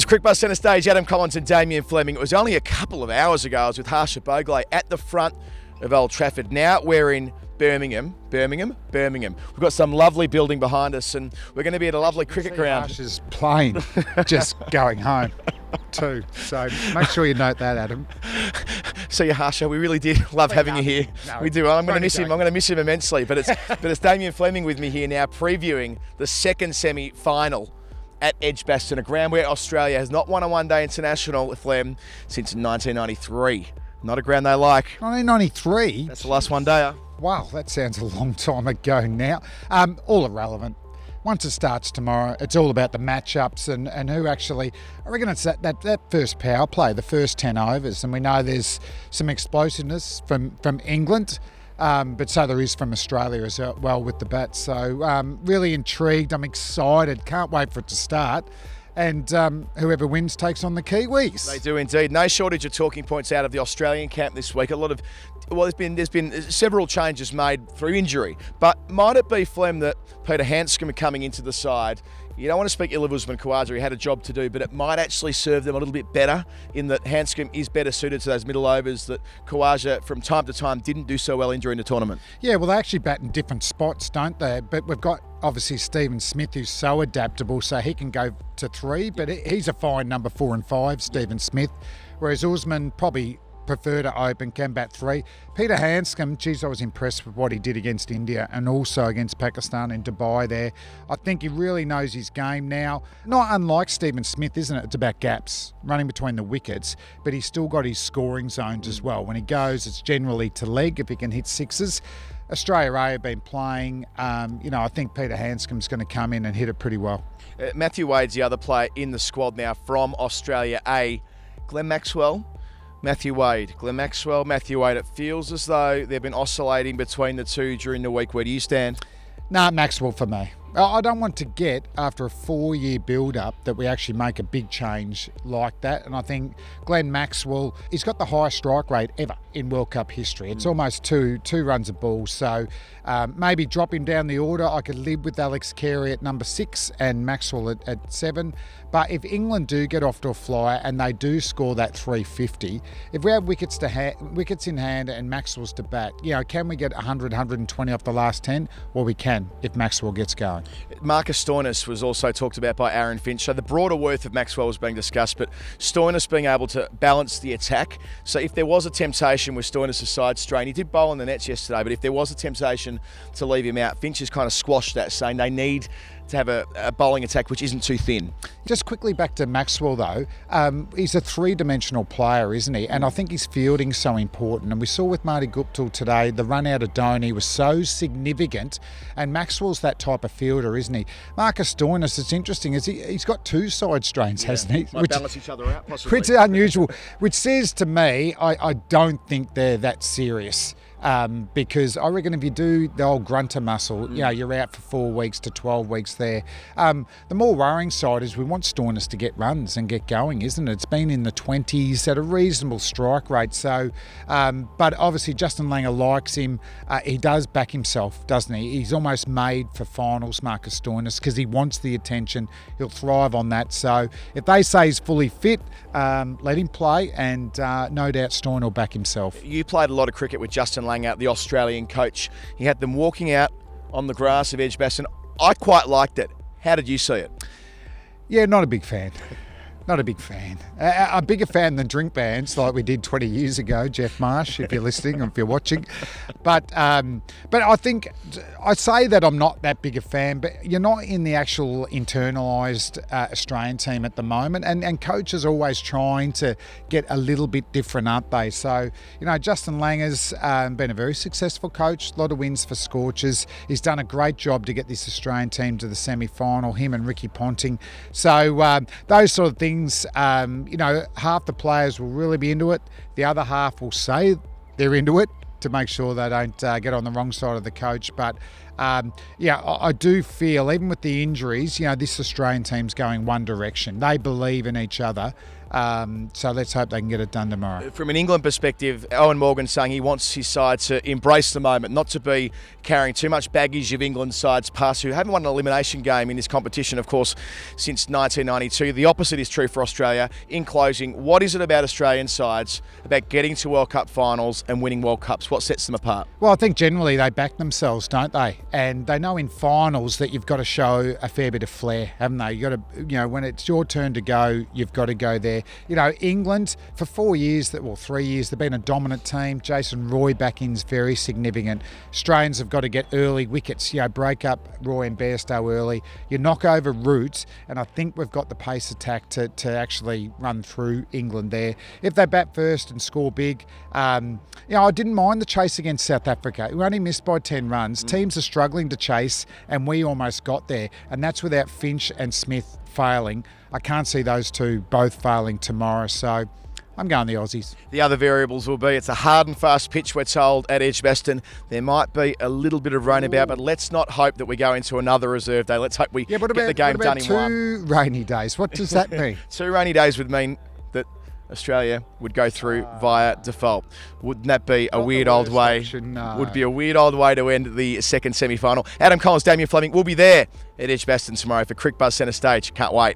Crickbuzz Centre Stage, Adam Collins and Damien Fleming. It was only a couple of hours ago I was with Harsha Bogle at the front of Old Trafford. Now we're in Birmingham. We've got some lovely building behind us and we're going to be at a lovely cricket ground. Harsha's plane just going home too. So make sure you note that, Adam. So yeah, Harsha, we really did love having you here. No, we do. I'm going to miss him. I'm going to miss him immensely. But it's Damien Fleming with me here now, previewing the second semi-final at Edgbaston, a ground where Australia has not won a one-day international, Flem, since 1993. Not a ground they like. 1993? That's the last one-dayer. Wow, that sounds a long time ago now. All irrelevant. Once it starts tomorrow, it's all about the matchups and who actually... I reckon it's that first power play, the first 10 overs, and we know there's some explosiveness from England, but so there is from Australia as well with the bats. So really intrigued, I'm excited, can't wait for it to start. And whoever wins takes on the Kiwis. They do indeed. No shortage of talking points out of the Australian camp this week. There's been several changes made through injury. But might it be, Flem, that Peter Handscomb coming into the side? You don't want to speak ill of Usman Khawaja, he had a job to do, but it might actually serve them a little bit better in that Handscomb is better suited to those middle overs that Khawaja from time to time didn't do so well in during the tournament. Yeah, well, they actually bat in different spots, don't they? But we've got obviously Stephen Smith, who's so adaptable, so he can go to 3, but he's a fine number 4 and 5, Stephen Smith, whereas Usman probably prefer to open, can bat 3. Peter Handscomb, geez, I was impressed with what he did against India and also against Pakistan in Dubai there. I think he really knows his game now. Not unlike Stephen Smith, isn't it? It's about gaps, running between the wickets, but he's still got his scoring zones as well. When he goes, it's generally to leg if he can hit sixes. Australia A have been playing. I think Peter Handscomb's going to come in and hit it pretty well. Matthew Wade's the other player in the squad now from Australia A. Glenn Maxwell. Matthew Wade. It feels as though they've been oscillating between the two during the week. Where do you stand? Maxwell for me. I don't want to get, after a 4-year build-up, that we actually make a big change like that. And I think Glenn Maxwell, he's got the highest strike rate ever in World Cup history. It's almost two runs a ball. So maybe drop him down the order. I could live with Alex Carey at number 6 and Maxwell at 7. But if England do get off to a flyer and they do score that 350, if we have wickets in hand and Maxwell's to bat, can we get 100, 120 off the last 10? Well, we can if Maxwell gets going. Marcus Stoinis was also talked about by Aaron Finch. So the broader worth of Maxwell was being discussed, but Stoinis being able to balance the attack. So if there was a temptation with Stoinis' side strain, he did bowl in the nets yesterday, but if there was a temptation to leave him out, Finch has kind of squashed that, saying they need to have a bowling attack which isn't too thin. Just quickly back to Maxwell though, he's a three-dimensional player, isn't he? And I think his fielding's so important. And we saw with Marty Guptill today, the run out of Dhoni was so significant. And Maxwell's that type of fielder, isn't he? Marcus Stoinis, it's interesting, he's got 2 side strains, hasn't he? Might balance each other out, possibly. Which is unusual, which says to me, I don't think they're that serious. Because I reckon if you do the old grunter muscle, you're out for 4 weeks to 12 weeks there. The more worrying side is we want Stoinis to get runs and get going, isn't it? It's been in the 20s at a reasonable strike rate. So, but obviously Justin Langer likes him. He does back himself, doesn't he? He's almost made for finals, Marcus Stoinis, because he wants the attention. He'll thrive on that. So if they say he's fully fit, let him play, and no doubt Stoinis will back himself. You played a lot of cricket with Justin Langer, the Australian coach. He had them walking out on the grass of Edgbaston. I quite liked it. How did you see it? Yeah, not a big fan. Not a big fan. A bigger fan than drink bans like we did 20 years ago, Jeff Marsh, if you're listening or if you're watching. But I think I say that I'm not that big a fan, but you're not in the actual internalised Australian team at the moment. And coaches are always trying to get a little bit different, aren't they? So, Justin Langer's been a very successful coach, a lot of wins for Scorchers. He's done a great job to get this Australian team to the semi-final, him and Ricky Ponting. So those sort of things, half the players will really be into it. The other half will say they're into it to make sure they don't get on the wrong side of the coach. But I do feel, even with the injuries, this Australian team's going one direction. They believe in each other So let's hope they can get it done tomorrow. From an England perspective, Owen Morgan saying he wants his side to embrace the moment, not to be carrying too much baggage of England sides past who haven't won an elimination game in this competition, of course, since 1992. The opposite is true for Australia. In closing, what is it about Australian sides, about getting to World Cup finals and winning World Cups? What sets them apart? Well, I think generally they back themselves, don't they? And they know in finals that you've got to show a fair bit of flair, haven't they? You've got to, when it's your turn to go, you've got to go there. England, for 3 years, they've been a dominant team. Jason Roy back in is very significant. Australians have got to get early wickets, break up Roy and Bairstow early. You knock over Roots, and I think we've got the pace attack to actually run through England there. If they bat first and score big, I didn't mind the chase against South Africa. We only missed by 10 runs. Teams are struggling to chase, and we almost got there. And that's without Finch and Smith failing. I can't see those two both failing tomorrow, so I'm going the Aussies. The other variables will be it's a hard and fast pitch, we're told, at Edgbaston. There might be a little bit of rain about, but let's not hope that we go into another reserve day. Let's hope we get the game done in one. 2 rainy days? What does that mean? 2 rainy days would mean that Australia would go through via default. Wouldn't that be a weird old way? No. Would be a weird old way to end the second semi-final. Adam Collins, Damien Fleming will be there at Edgbaston tomorrow for Crick Buzz Centre Stage. Can't wait.